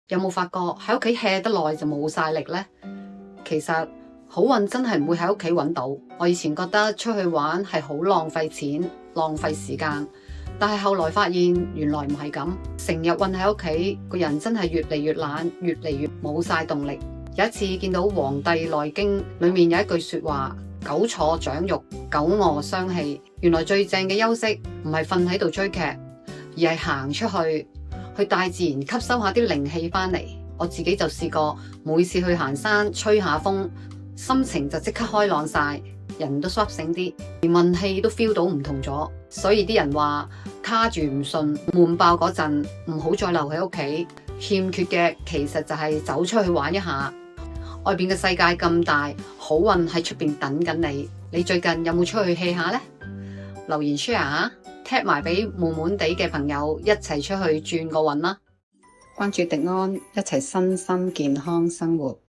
有冇發覺喺屋企 hea 得耐就冇晒力呢？其實好運真係唔會喺屋企揾到。我以前覺得出去玩係好浪費錢、浪費時間，但係後來發現原來唔係咁。成日韞喺屋企，個人真係越嚟越懶，越嚟越冇晒動力。有一次見到《黃帝內經》裏面有一句說話：久坐長肉，久臥傷氣。原來最正嘅休息唔係瞓喺度追劇，而係行出去大自然吸收下啲靈氣翻嚟。我自己就試過，每次去行山吹下風，心情就即刻開朗晒，人都蘇醒啲，連運氣都 feel 到唔同咗。所以啲人話卡住唔順、悶爆嗰陣，唔好再留喺屋企。欠缺嘅其實就係走出去玩一下。外邊嘅世界咁大，好運喺出邊等緊你。你最近有冇出去 hea 下呢？留言 share 下，tag 埋俾悶悶地嘅朋友一齊出去轉個運啦！關注迪安，一齊身心健康生活。